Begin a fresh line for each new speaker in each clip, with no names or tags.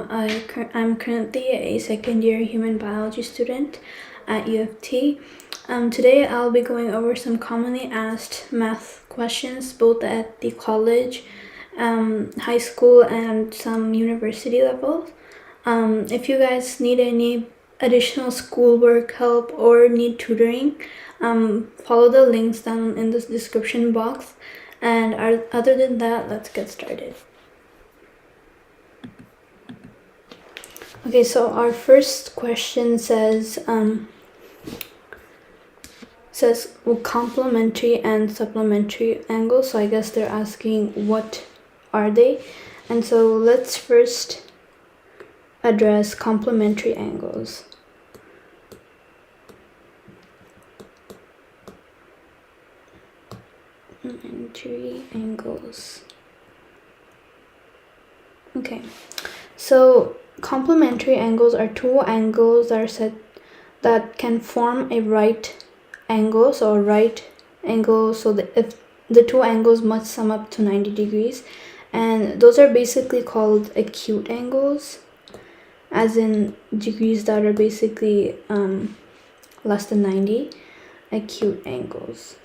I'm currently a second year human biology student at U of T. Today I'll be going over some commonly asked math questions both at the college, high school, and some university levels. If you guys need any additional schoolwork help or need tutoring, follow the links down in the description box. And other than that, let's get started. Okay, so our first question says complementary and supplementary angles. So I guess they're asking what are they, and so let's first address complementary angles. Complementary angles. Okay, so complementary angles are two angles that are said that can form a right angle. So a right angle, so if the two angles must sum up to 90 degrees, and those are basically called acute angles, as in degrees that are basically less than 90, acute angles.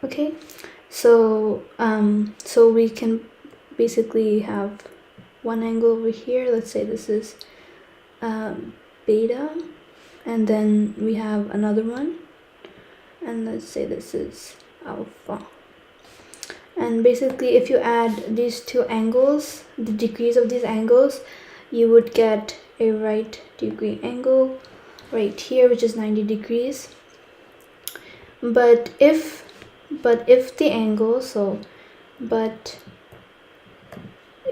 Okay, so so we can basically have one angle over here. Let's say this is beta, and then we have another one, and let's say this is alpha. And basically if you add these two angles, the degrees of these angles, you would get a right degree angle right here, which is 90 degrees. But if the angle, but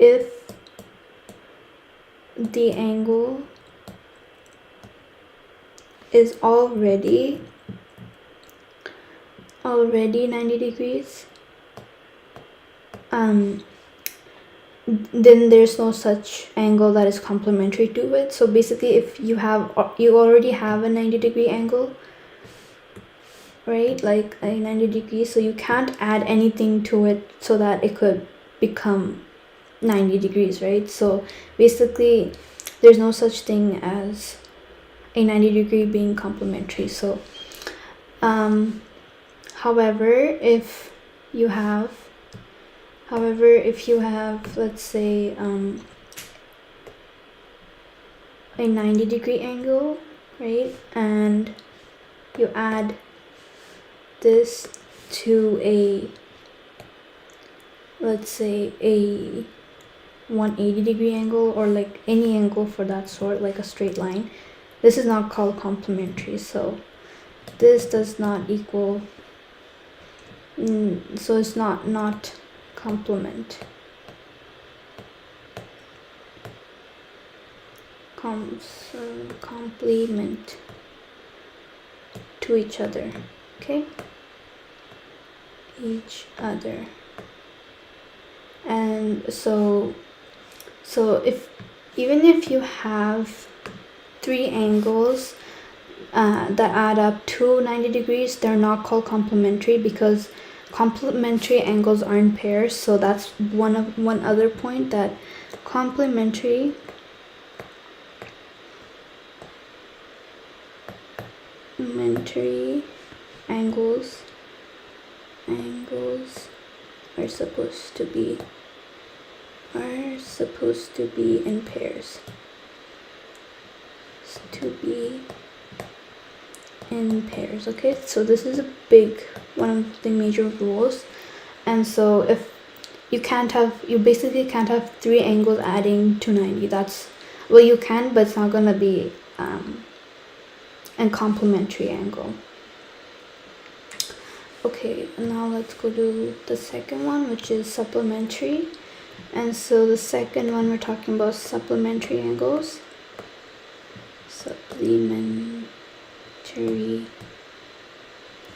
if the angle is already 90 degrees, then there's no such angle that is complementary to it. So basically if you already have a 90 degree angle, right, like a 90 degrees, so you can't add anything to it so that it could become 90 degrees, right? So basically there's no such thing as a 90 degree being complementary. So however if you have let's say a 90 degree angle, right, and you add this to a, let's say, a 180 degree angle, or like any angle for that sort, like a straight line, this is not called complementary. So this does not equal, so it's not complement to each other. Okay, each other. And so even if you have three angles that add up to 90 degrees, they're not called complementary because complementary angles are in pairs. So that's one other point, that complementary angles are supposed to be in pairs. Okay, so this is one of the major rules. And so if you basically can't have three angles adding to 90. Well, you can, but it's not gonna be a complementary angle. Okay, now let's go to the second one, which is supplementary. And so the second one, we're talking about supplementary angles. Supplementary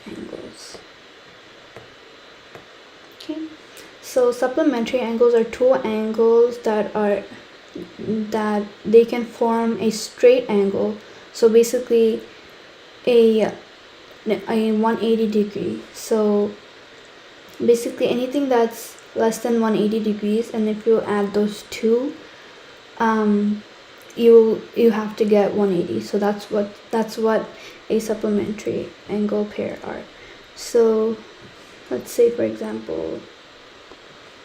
angles. Okay, so supplementary angles are two angles that they can form a straight angle. So basically a 180 degree. So basically anything that's less than 180 degrees, and if you add those two, you have to get 180. So that's what a supplementary angle pair are. So let's say, for example,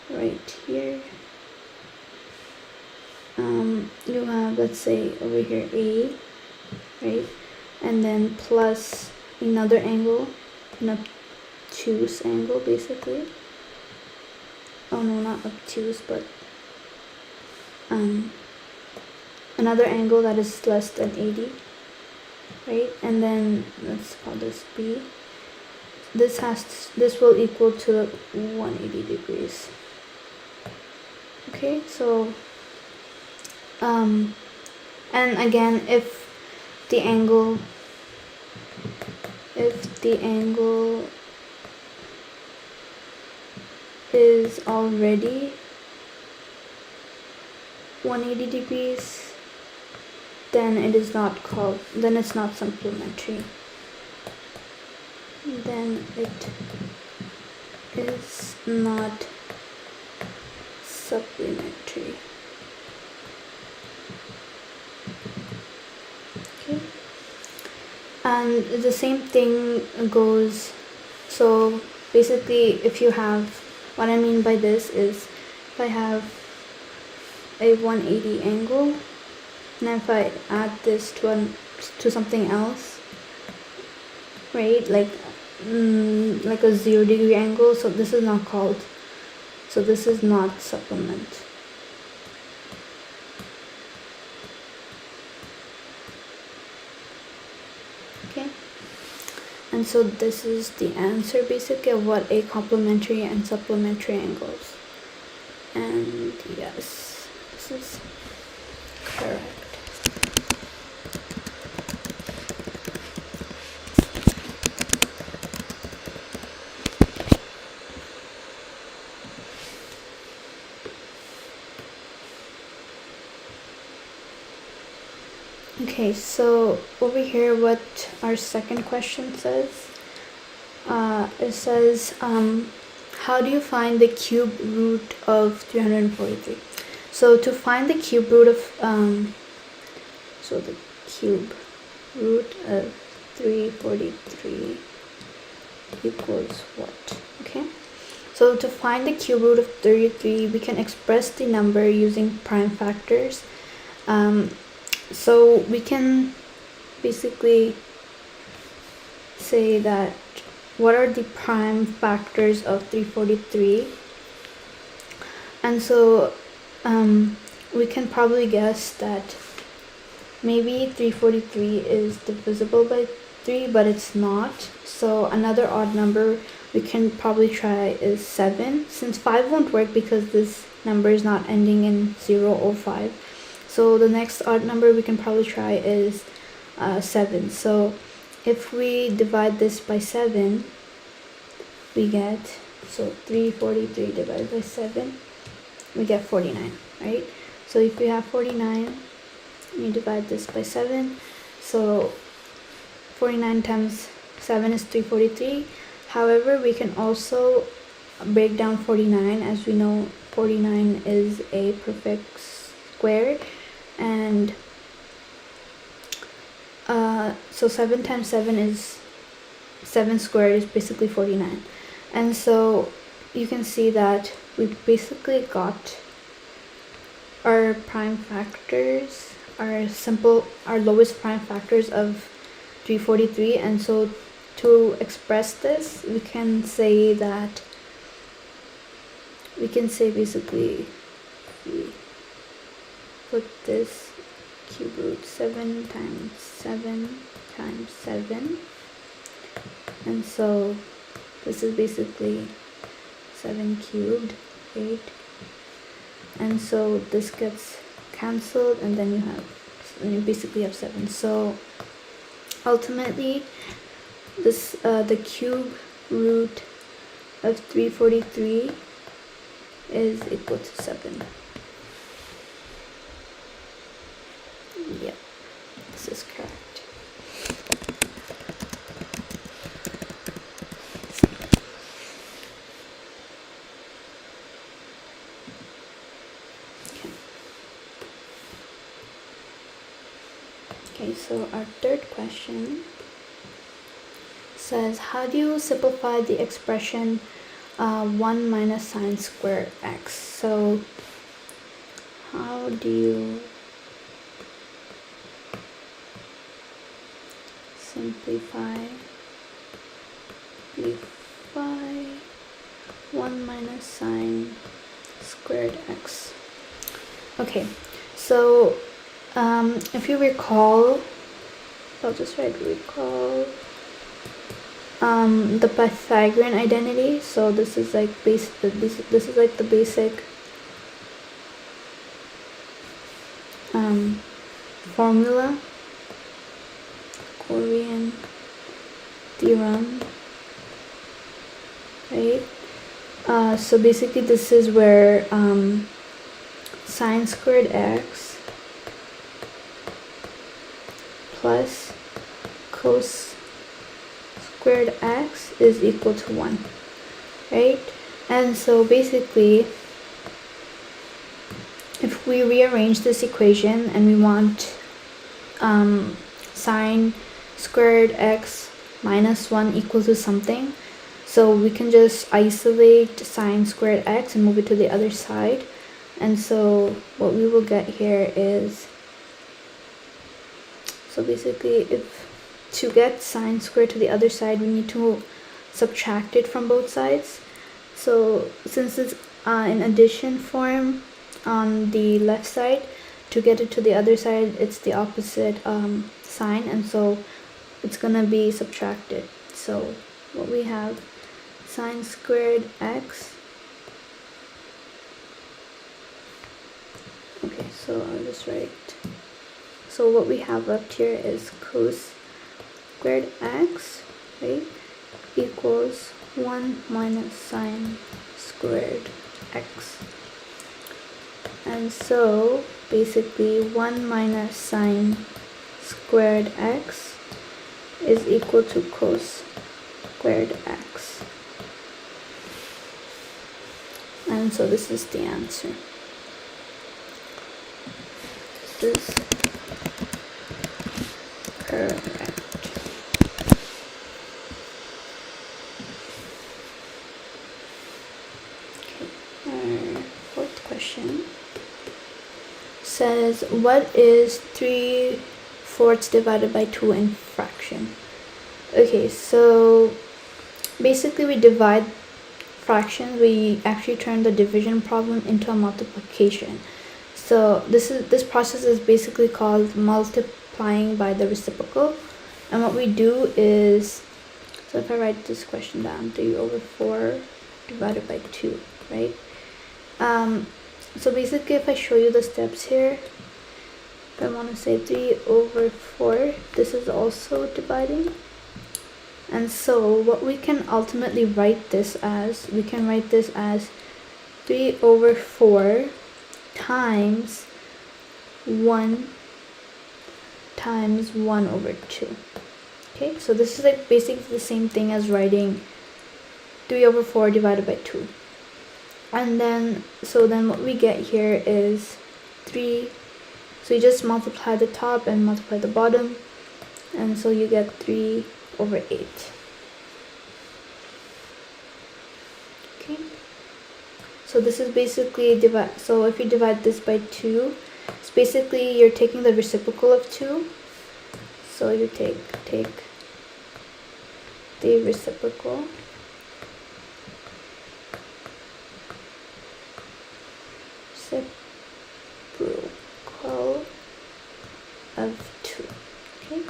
right here, you have, let's say over here, A, right, and then plus another angle, an obtuse angle basically. Oh no, not obtuse, but another angle that is less than 80, right? And then let's call this B. This will equal to 180 degrees. Okay, so and again, if the angle is already 180 degrees, then it's not supplementary. Then it is not supplementary. Okay. And the same thing goes, so basically if you have, what I mean by this is, if I have a 180 angle, and if I add this to something else, right, like a 0 degree angle, so this is not supplement. Okay, and so this is the answer basically of what a complementary and supplementary angles. And yes, this is correct. Okay, so over here what our second question says, it says, how do you find the cube root of 343? So to find the cube root of, so the cube root of 343 equals what? Okay, so to find the cube root of 33, we can express the number using prime factors. So we can basically say that what are the prime factors of 343, and so we can probably guess that maybe 343 is divisible by 3, but it's not. So another odd number we can probably try is 7, since 5 won't work because this number is not ending in 0 or 5. So the next odd number we can probably try is 7. So if we divide this by 7, we get, so 343 divided by 7, we get 49, right? So if we have 49, you divide this by 7, so 49 times 7 is 343. However, we can also break down 49, as we know 49 is a perfect square, and so 7 times 7 is 7 squared is basically 49. And so you can see that we basically got our prime factors, our lowest prime factors of 343. And so to express this, we can say basically, we put this cube root 7 times 7 times 7, and so this is basically 7 cubed, 8, and so this gets cancelled, and then you basically have 7. So ultimately this the cube root of 343 is equal to 7. Yeah, this is correct. Okay. Okay, so our third question says, how do you simplify the expression 1 minus sine squared x? So how do you simplify 1 minus sine squared x? Okay, so if you recall, I'll just write recall the Pythagorean identity. So this is like this is like the basic formula, Korean theorem, right? So basically this is where sine squared x plus cos squared x is equal to 1, right? And so basically, if we rearrange this equation and we want sine squared x minus 1 equal to something, so we can just isolate sine squared x and move it to the other side. And so what we will get here is, so basically if to get sine squared to the other side, we need to subtract it from both sides. So since it's in addition form on the left side, to get it to the other side, it's the opposite sign, and so it's gonna be subtracted. So what we have, sine squared x. Okay, so I'll just write. So what we have left here is cos squared x, right, equals 1 minus sine squared x. And so basically 1 minus sine squared x is equal to cos squared x. And so this is the answer. This is correct. Okay, our fourth question says, what is 3/4 divided by 2 in fraction? Okay, so basically we divide fractions, we actually turn the division problem into a multiplication. So this process is basically called multiplying by the reciprocal. And what we do is, so if I write this question down, 3/4 divided by 2, right? So basically if I show you the steps here, if I want to say 3/4, this is also dividing. And so what we can ultimately write this as, we can write this as 3/4 times 1 times 1/2. Okay, so this is like basically the same thing as writing 3/4 divided by 2. And then, so then what we get here is 3, so you just multiply the top and multiply the bottom, and so you get 3/8. Okay, so this is basically so if you divide this by 2, it's basically you're taking the reciprocal of 2, so you take the reciprocal, of 2. Okay,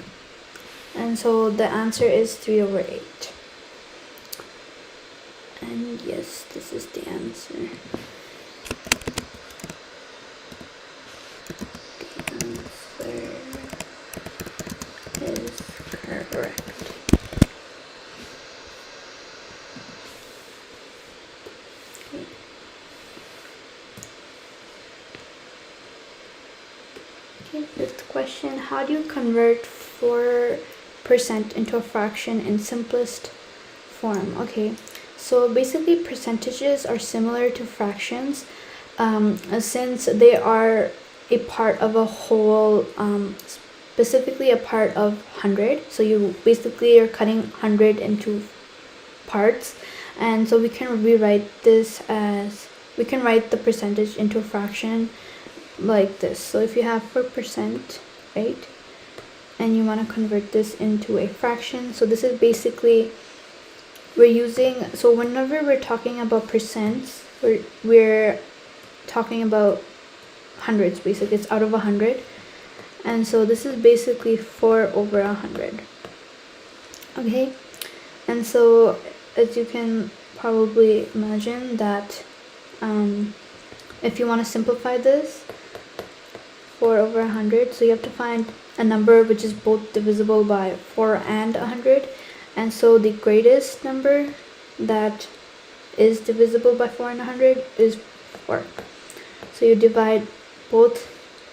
and so the answer is 3/8. And yes, this is the answer. The answer is correct. Okay. Fifth question, how do you convert 4% into a fraction in simplest form? Okay, so basically percentages are similar to fractions since they are a part of a whole specifically a part of 100. So you basically are cutting 100 into parts, and so we can rewrite this as, we can write the percentage into a fraction like this. So if you have 4%, right, and you want to convert this into a fraction, so this is basically, we're using, so whenever we're talking about percents, we're talking about hundreds, basically it's out of 100, and so this is basically 4 over 100. Okay, and so as you can probably imagine that if you want to simplify this, 4 over 100, so you have to find a number which is both divisible by 4 and 100, and so the greatest number that is divisible by 4 and 100 is 4. So you divide both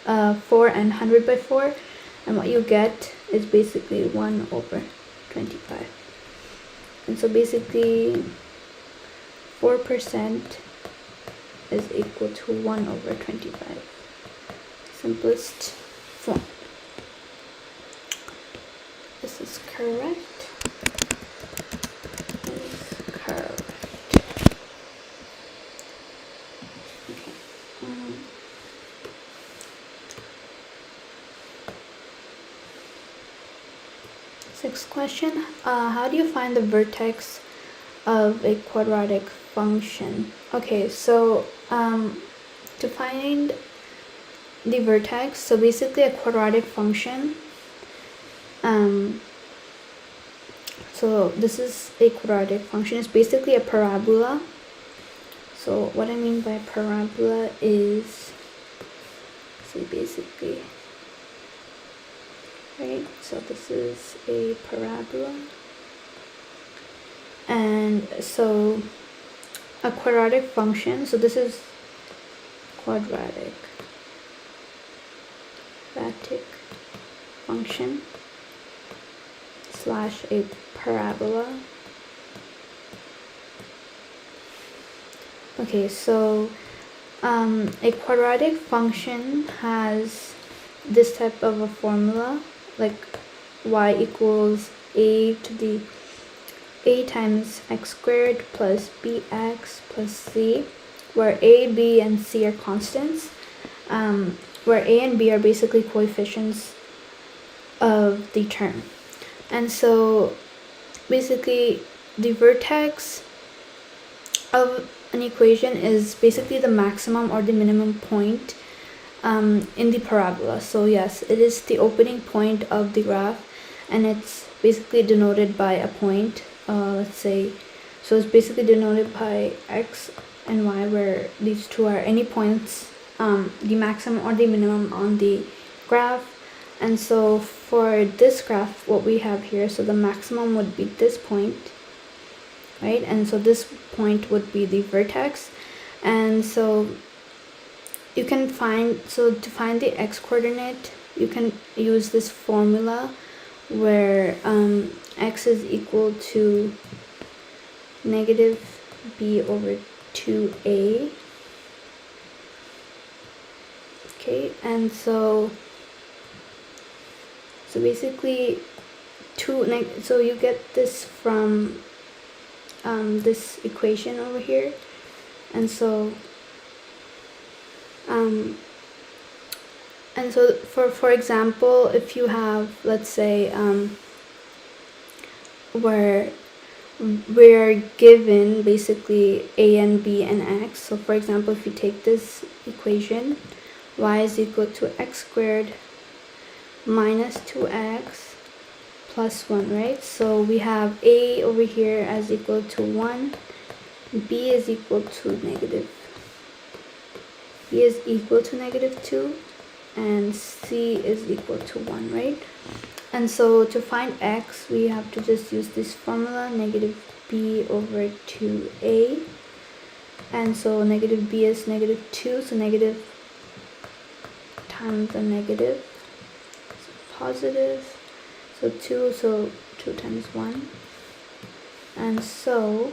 4 and 100 by 4, and what you get is basically 1 over 25. And so basically 4% is equal to 1 over 25. Simplest form. This is correct. This is correct. Okay. Sixth question. How do you find the vertex of a quadratic function? Okay, so to find the vertex, so basically a quadratic function, so this is a quadratic function, it's basically a parabola. So what I mean by parabola is, so basically, right, so this is a parabola, and so a quadratic function, so this is quadratic function slash a parabola. Okay, so a quadratic function has this type of a formula, like y equals a times x squared plus bx plus c, where a, b, and c are constants, where a and b are basically coefficients of the term. And so basically the vertex of an equation is basically the maximum or the minimum point in the parabola. So yes, it is the opening point of the graph, and it's basically denoted by a point, let's say, so it's basically denoted by x and y, where these two are any points, the maximum or the minimum on the graph. And so for this graph, what we have here, so the maximum would be this point, right, and so this point would be the vertex. And so you can find, so to find the x coordinate, you can use this formula where x is equal to negative b over 2a. Okay, and so basically so you get this from this equation over here, and so for example, if you have, let's say, where we're given basically a and b and x, so for example, if you take this equation, y is equal to x squared minus 2x plus 1, right? So we have a over here as equal to 1, b is equal to negative 2, and c is equal to 1, right? And so to find x, we have to just use this formula, negative b over 2a, and so negative b is negative 2, so negative times a negative, so positive, so 2 times 1, and so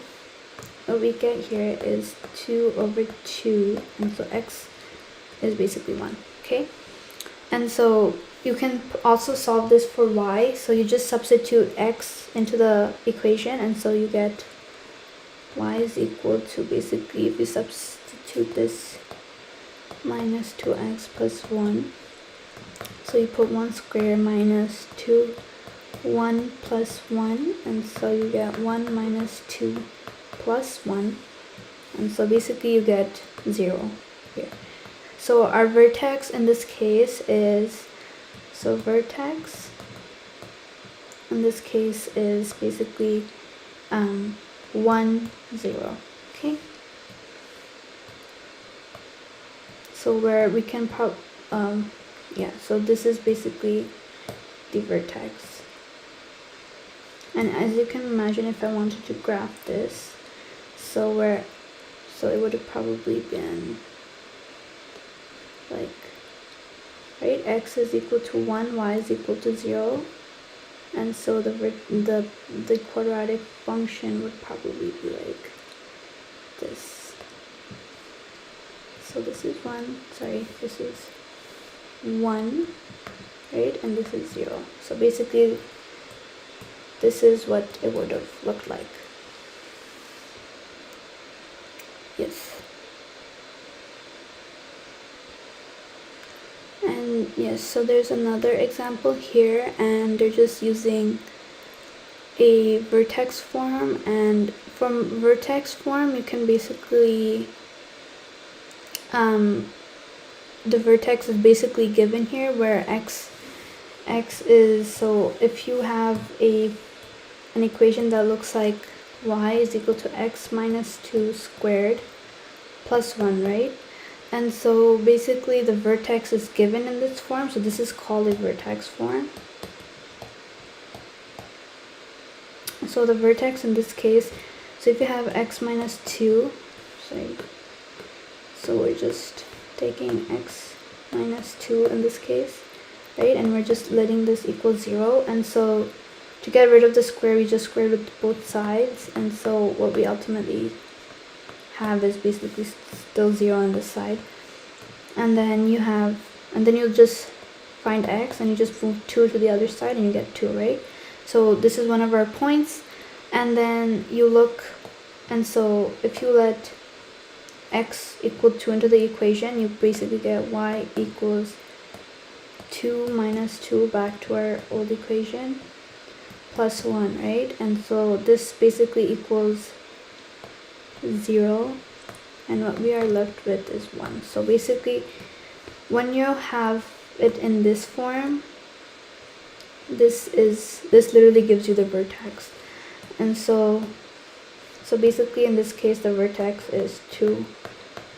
what we get here is 2 over 2, and so x is basically 1. Okay, And so you can also solve this for y. So you just substitute x into the equation, and so you get y is equal to, basically, if you substitute this, minus 2x plus 1. So you put 1 square minus 2, 1 plus 1, and so you get 1 minus 2 plus 1, and so basically you get 0 here. So our vertex in this case is, so vertex in this case is basically 1, 0, okay? So where we can yeah, so this is basically the vertex. And as you can imagine, if I wanted to graph this, so it would have probably been like, right, x is equal to 1, y is equal to 0, and so the quadratic function would probably be like this. So this is 1, sorry, this is 1, right, and this is 0. So basically this is what it would have looked like. Yes. And yes, so there's another example here, and they're just using a vertex form, and from vertex form you can basically the vertex is basically given here, where x is, so if you have an equation that looks like y is equal to x minus 2 squared plus 1, right? And so basically the vertex is given in this form, so this is called a vertex form. So the vertex in this case, so if you have x minus 2, sorry, so we're just taking x minus 2 in this case, right, and we're just letting this equal 0, and so to get rid of the square we just square root both sides, and so what we ultimately have is basically still 0 on this side, and then you'll just find x and you just move 2 to the other side and you get 2, right? So this is one of our points, and then you look, and so if you let x equal 2 into the equation, you basically get y equals 2 minus 2 back to our old equation plus 1, right? And so this basically equals 0, and what we are left with is 1. So basically when you have it in this form, this literally gives you the vertex. And so basically in this case the vertex is 2,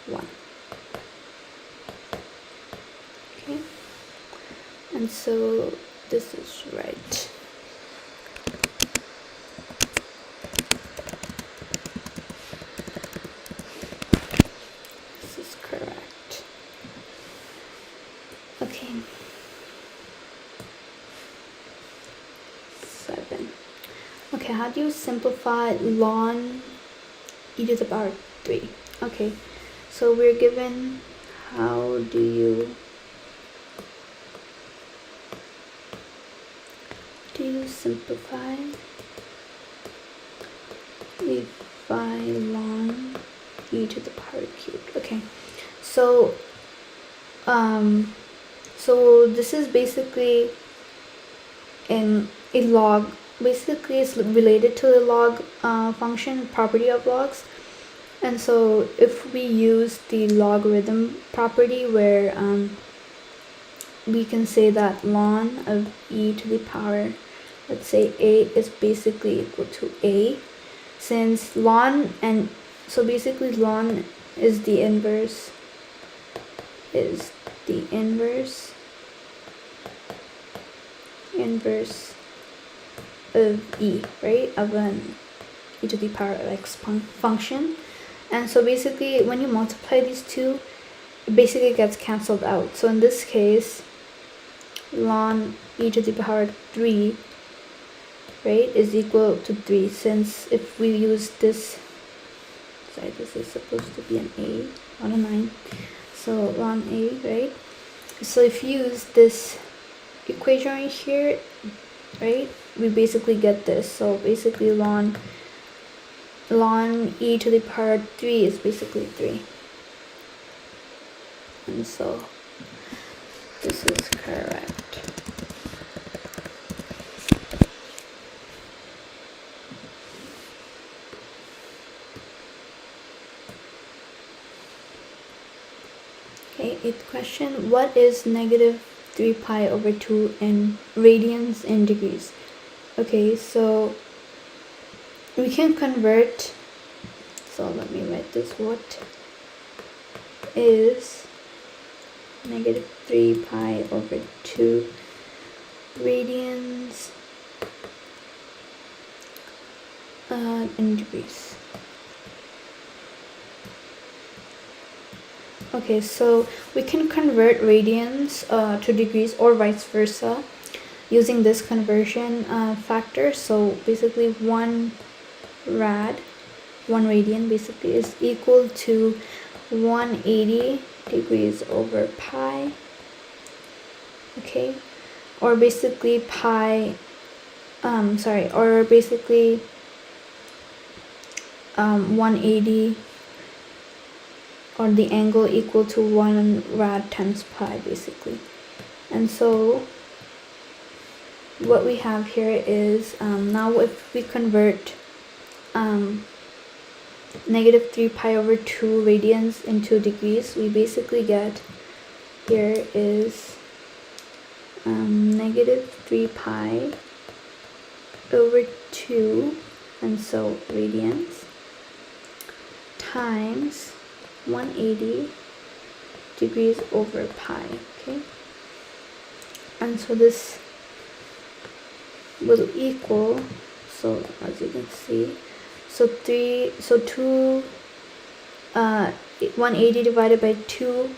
1. Okay, and so this is right. This is correct. Okay. 7. Okay, how do you simplify ln e to the power 3? Okay, so we're given, how do you simplify ln e to the power cubed? Okay, so so this is basically in a log. Basically it's related to the log function, property of logs. And so if we use the logarithm property, where we can say that ln of e to the power, let's say a, is basically equal to a, since ln, and so basically ln is the inverse of e, right, of an e to the power of x function. And so basically when you multiply these two, it basically gets cancelled out. So in this case ln e to the power 3, right, is equal to 3, since if we use this, sorry, this is supposed to be an a, not a 9, so ln a, right, So if you use this equation right here, right, we basically get this. So basically ln e to the power 3 is basically 3. And so this is correct. Okay, 8th question. What is negative 3 pi over 2 in radians in degrees? Okay, so we can convert. So let me write this. What is negative 3 pi over 2 radians in degrees? Okay, so we can convert radians to degrees or vice versa using this conversion factor. So basically 1 radian basically is equal to 180 degrees over pi. Okay, or basically pi, or basically 180, or the angle equal to 1 rad times pi basically. And so what we have here is now if we convert negative 3 pi over 2 radians into degrees, we basically get here is negative 3 pi over 2, and so radians, times 180 degrees over pi. Okay, and so this will equal, so as you can see, so 180 divided by 2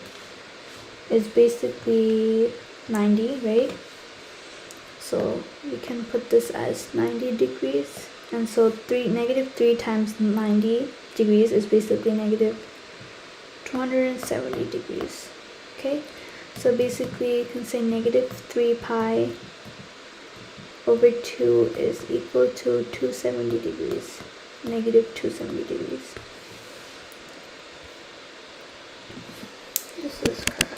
is basically 90, right? So we can put this as 90 degrees, and so negative 3 times 90 degrees is basically negative 270 degrees. Okay, so basically you can say negative 3 pi over 2 is equal to 270 degrees, negative 270 degrees. This is correct.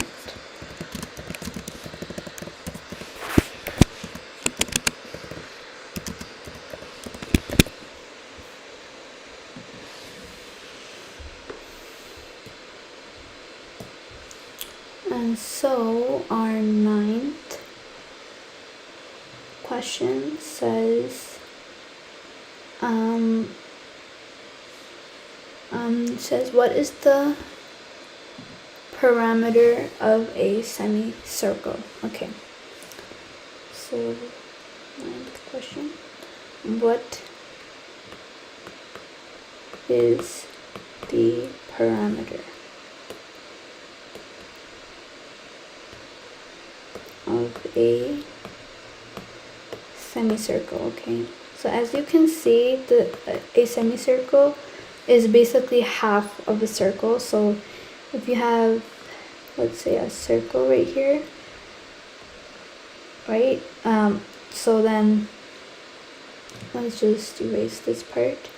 And so our 9th question says what is the parameter of a semicircle? Okay, so 9th question, what is the parameter of a semicircle? Okay, so as you can see, a semicircle is basically half of a circle. So if you have, let's say, a circle right here, right, so then let's just erase this part,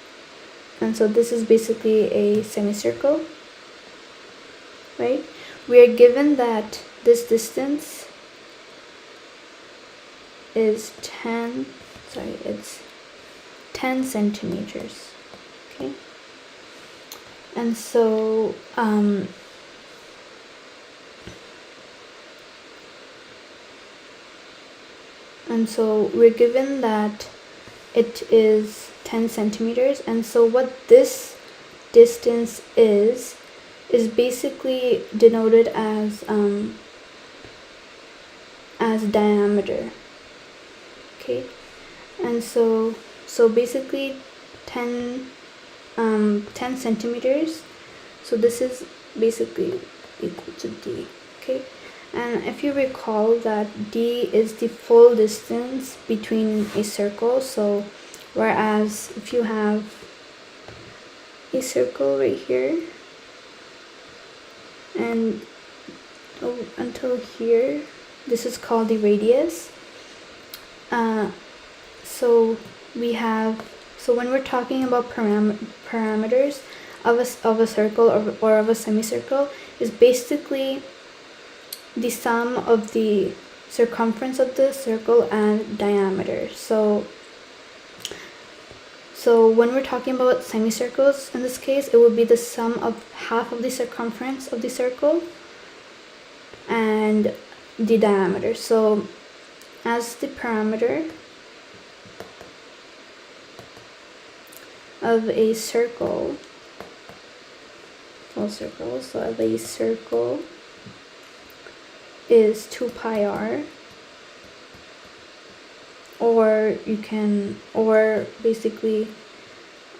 and so this is basically a semicircle, right? We are given that this distance is 10 centimeters. Okay, and so we're given that it is 10 centimeters, and so what this distance is basically denoted as diameter. Okay, and so basically 10 centimeters, so this is basically equal to d. Okay, and if you recall that d is the full distance between a circle, so whereas if you have a circle right here, and until here. This is called the radius. So when we're talking about parameters of a circle or of a semicircle, is basically the sum of the circumference of the circle and diameter. So when we're talking about semicircles, in this case, it would be the sum of half of the circumference of the circle and the diameter. So as the parameter of a circle, so of a circle is 2 pi r, or basically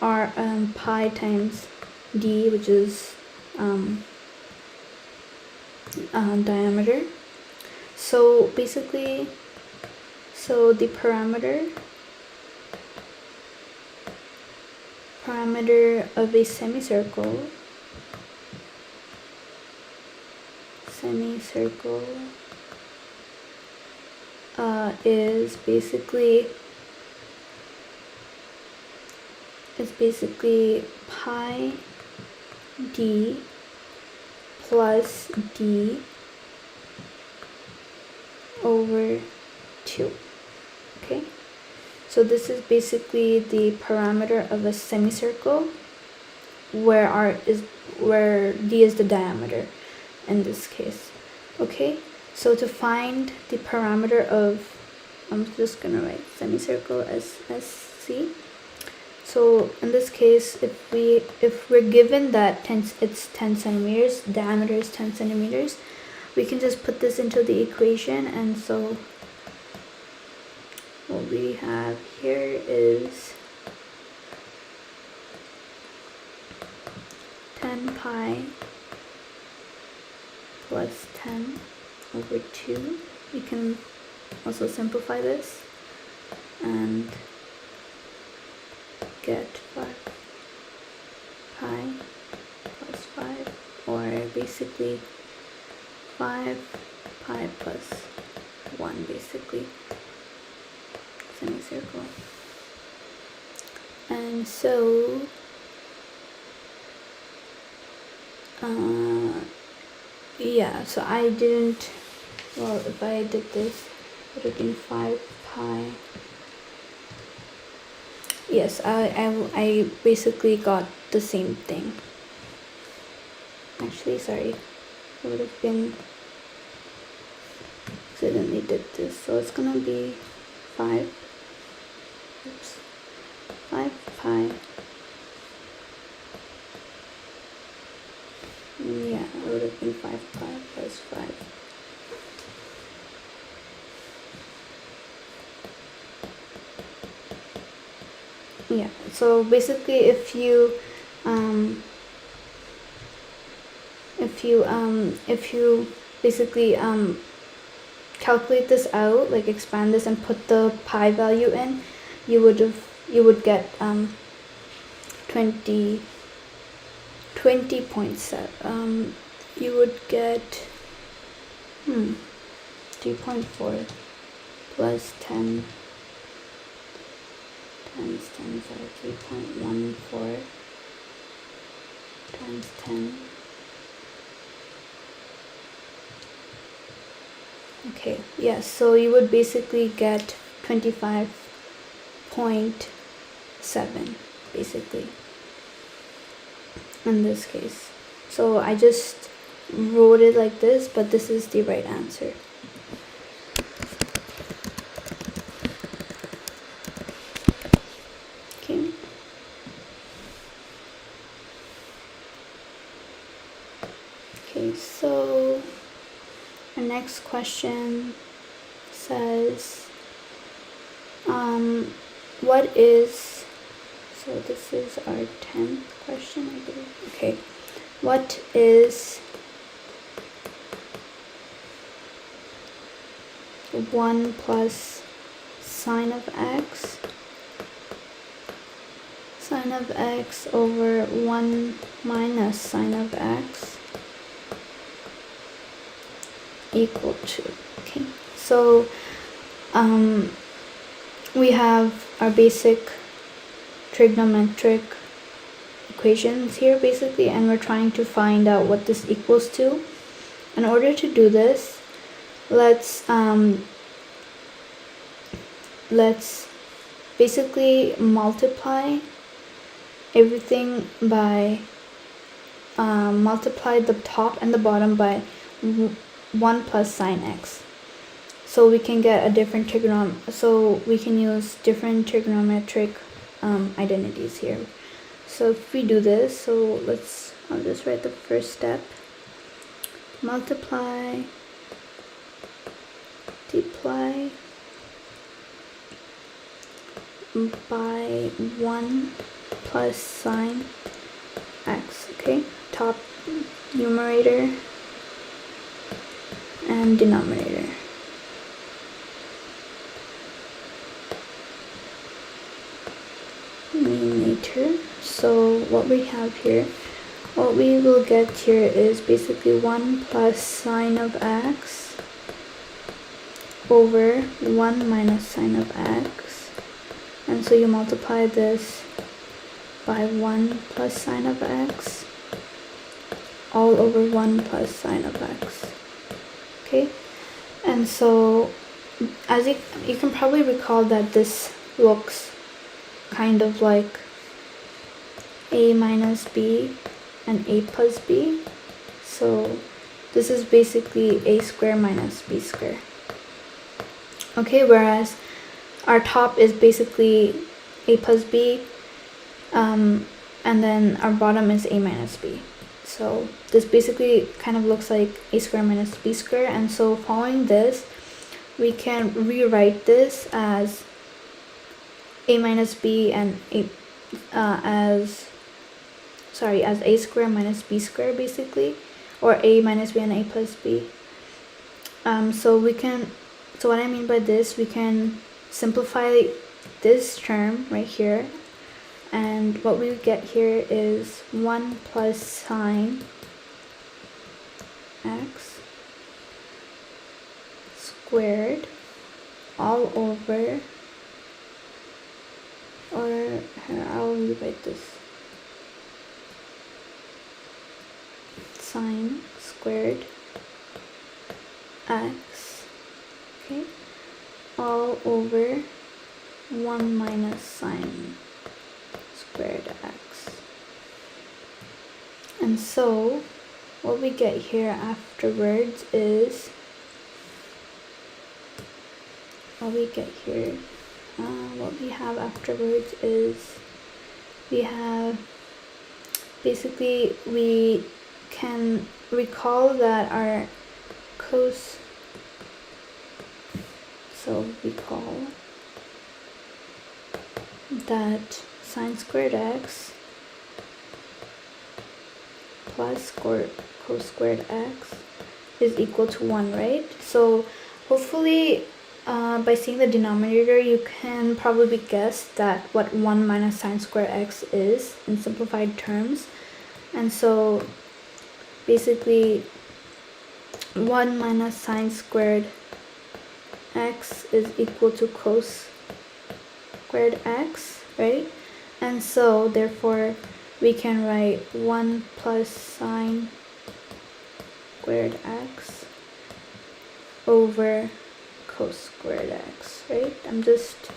r pi times d, which is diameter. So basically, the parameter of a semicircle is basically pi d plus d over 2. Okay, so this is basically the parameter of a semicircle where d is the diameter in this case. Okay, so to find the parameter of, I'm just gonna write semicircle as SC. So in this case, if we're given that it's 10 centimeters, diameter is 10 centimeters, we can just put this into the equation. And so what we have here is 10 pi plus 10 over 2. We can also simplify this and get 5 pi plus 5, or basically 5 pi plus 1, basically semicircle. And so yeah, so I didn't, well, if I did this, it would have been 5 pi. Yes, I basically got the same thing. Actually, sorry, it would have been, accidentally did this, so it's gonna be 5 pi, yeah, it would have been 5 pi plus 5. Yeah, so basically if you basically calculate this out, like expand this and put the pi value in, you would get 20.7. You would get 3.4 plus 10 times 10, so 3.14 times 10. Okay, yeah, so you would basically get 25.7 basically in this case. So I just wrote it like this, but this is the right answer. Okay. Okay, so our next question says, what is, so this is our 10th question, I believe. Okay, what is 1 plus sine of x over 1 minus sine of x equal to. Okay, so we have our basic trigonometric equations here basically, and we're trying to find out what this equals to. In order to do this, let's basically multiply everything by multiply the top and the bottom by 1 plus sine x, so we can get a different so we can use different trigonometric identities here. So if we do this, so I'll just write the first step: multiply by 1 plus sine x. Okay, top numerator and denominator. Numerator. So what we have here, what we will get here is basically 1 plus sine of x over 1 minus sine of x, and so you multiply this by 1 plus sine of x all over 1 plus sine of x. Okay, and so as you can probably recall that this looks kind of like a minus b and a plus b, so this is basically a square minus b square. Okay, whereas our top is basically a plus b, and then our bottom is a minus b. So this basically kind of looks like a square minus b square, and so following this, we can rewrite this as a minus b and as a square minus b square basically, or a minus b and a plus b. So what I mean by this, we can simplify this term right here, and what we get here is 1 plus sine x squared all over, or here, I'll rewrite this, sine squared x, okay, all over 1 minus sine squared x. And so what we get here afterwards is, what we have afterwards is, we have basically, we can recall that our so recall that sine squared x plus cos squared x is equal to 1, right? So hopefully by seeing the denominator, you can probably guess that what 1 minus sine squared x is in simplified terms. And so basically 1 minus sine squared x is equal to cos squared x, right? And so therefore we can write 1 plus sine squared x over cos squared x, right? I'm just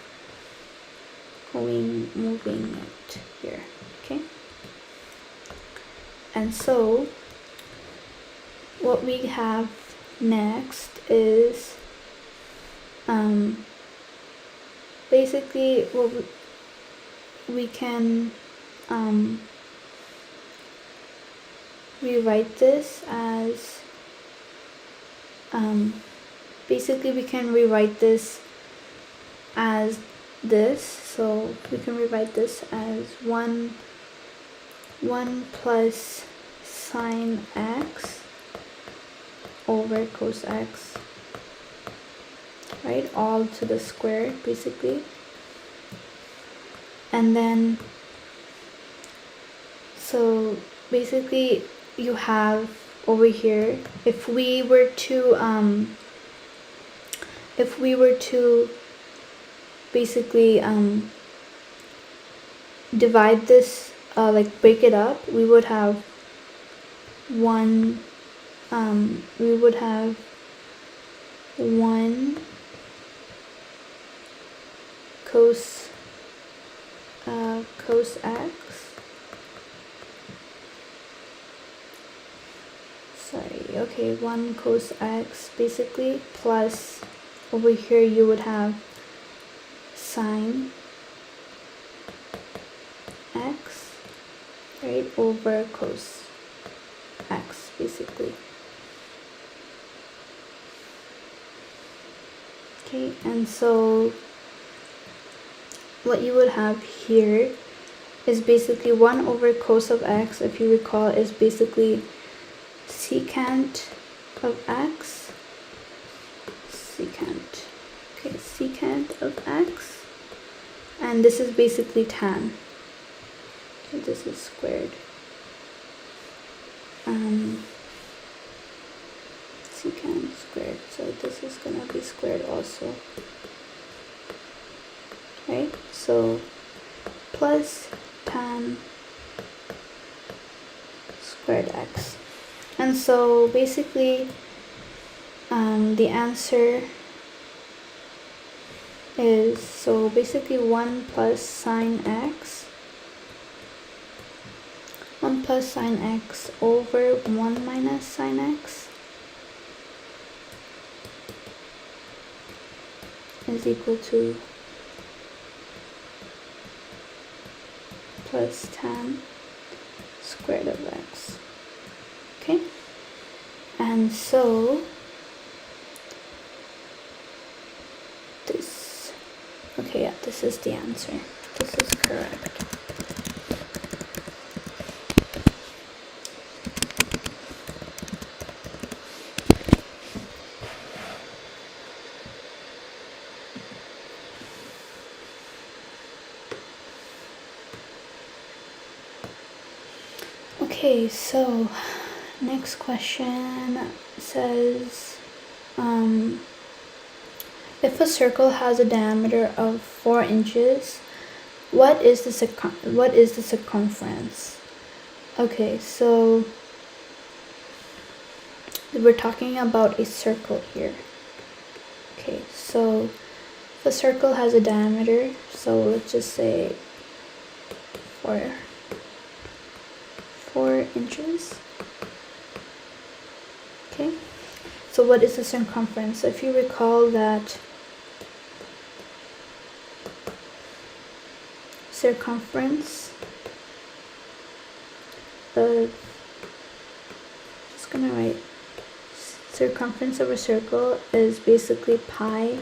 moving it here, okay? And so what we have next is basically what we can rewrite this as basically we can rewrite this as this. So we can rewrite this as 1 plus sine x over cos x, right, all to the square basically. And then so basically you have over here, if we were to basically divide this, like break it up, we would have one cos x, one cos x basically, plus over here you would have sine x, right, over cos x basically. Okay, and so what you would have here is basically 1 over cos of x, if you recall, is basically secant of x, secant of x, and this is basically tan. So this is squared. Secant squared, so this is gonna be squared also, right? So plus tan squared x, and so basically the answer is, so basically 1 plus sine x, 1 plus sine x over 1 minus sine x is equal to plus tan squared of x. Okay, and so this, okay, yeah, this is the answer. This is correct. Okay, so next question says, if a circle has a diameter of 4 inches, what is the circumference? Okay, so we're talking about a circle here. Okay, so if a circle has a diameter, so let's just say 4 inches. Okay, so what is the circumference? So if you recall that circumference of, just gonna write circumference of a circle is basically pi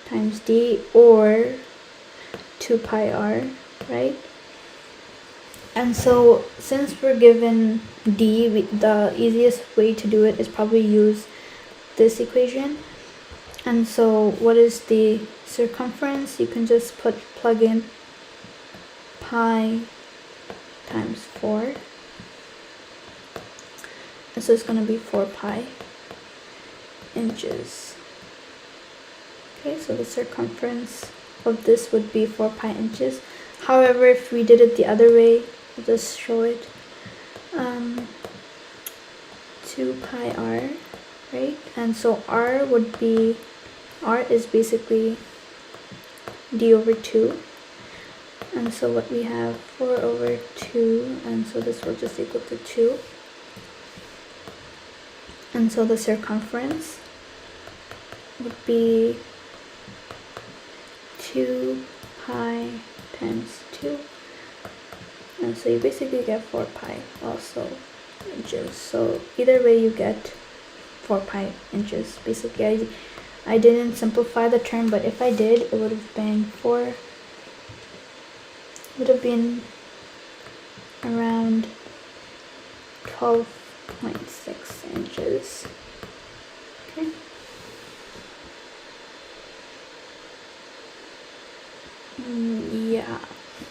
times d, or 2 pi r, right? And so since we're given d, the easiest way to do it is probably use this equation. And so what is the circumference? You can just plug in pi times 4, and so it's going to be 4 pi inches. Okay, so the circumference of this would be 4 pi inches. However, if we did it the other way, I'll just show it, 2 pi r, right? And so r is basically d over 2, and so what we have, 4 over 2, and so this will just equal to 2, and so the circumference would be 2 pi times 2, and so you basically get 4 pi also inches. So either way you get 4 pi inches. Basically I didn't simplify the term, but if I did, it would have been around 12.6 inches. Okay. Yeah,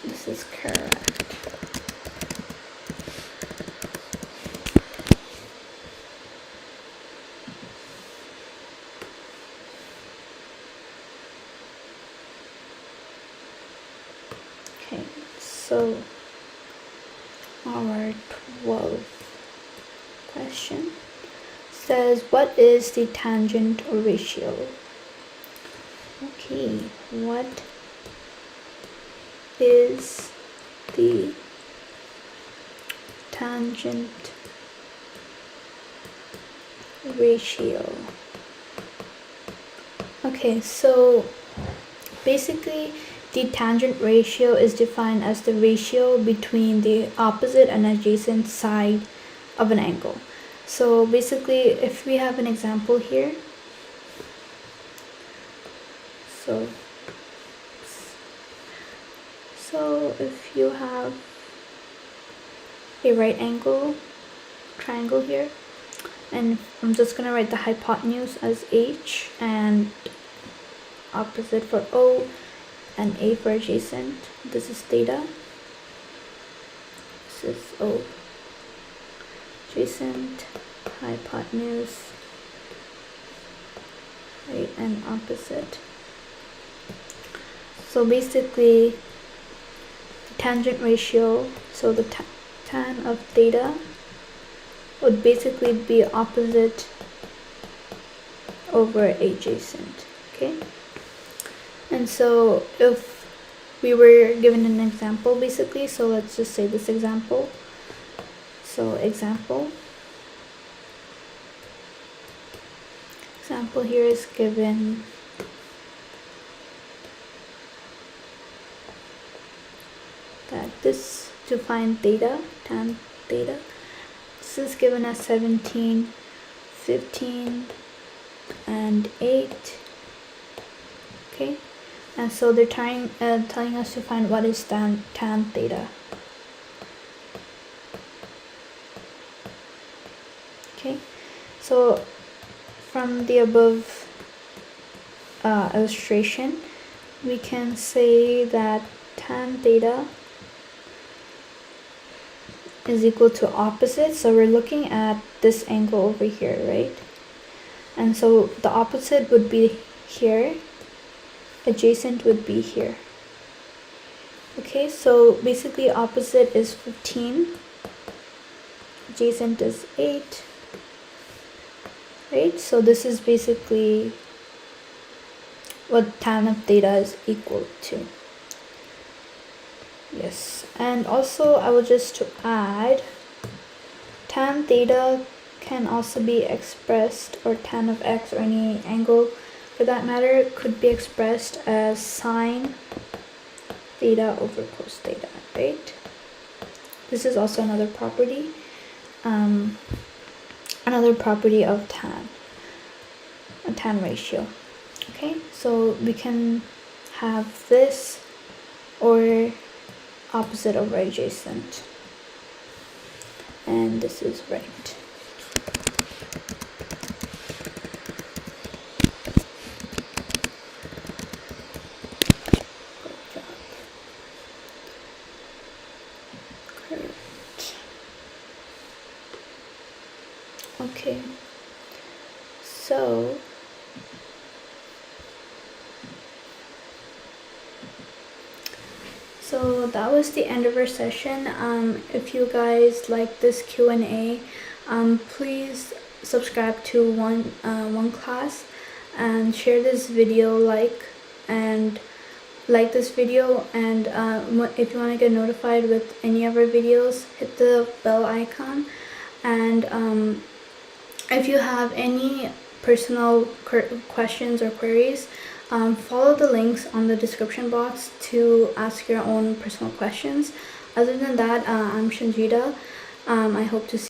this is correct. Okay, so our 12th question says, what is the tangent ratio? Okay, what is the tangent ratio? Okay, so basically the tangent ratio is defined as the ratio between the opposite and adjacent side of an angle. So basically, if we have an example here, so if you have a right angle triangle here, and I'm just gonna write the hypotenuse as h and opposite for O and A for adjacent. This is theta. This is O. Adjacent, hypotenuse, right, and opposite. So basically, the tangent ratio, so the tan of theta would basically be opposite over adjacent, okay? And so if we were given an example basically, so let's just say this example. So example here is given that this, to find theta, tan theta, this is given as 17, 15, and 8. Okay, and so they're telling us to find what is tan theta. Okay, so from the above illustration, we can say that tan theta is equal to opposite. So we're looking at this angle over here, right? And so the opposite would be here, adjacent would be here. Okay, so basically opposite is 15, adjacent is 8, right? So this is basically what tan of theta is equal to. Yes, and also I would just to add, tan theta can also be expressed, or tan of x, or any angle for that matter, could be expressed as sine theta over cos theta, right? This is also another property of tan, a tan ratio. Okay, so we can have this or opposite over adjacent, and this is right. Correct. Okay, so that was the end of our session. If you guys like this Q&A, please subscribe to OneClass and share this video, like this video, and if you want to get notified with any of our videos, hit the bell icon. And if you have any personal questions or queries, follow the links on the description box to ask your own personal questions. Other than that, I'm Shanjida. I hope to see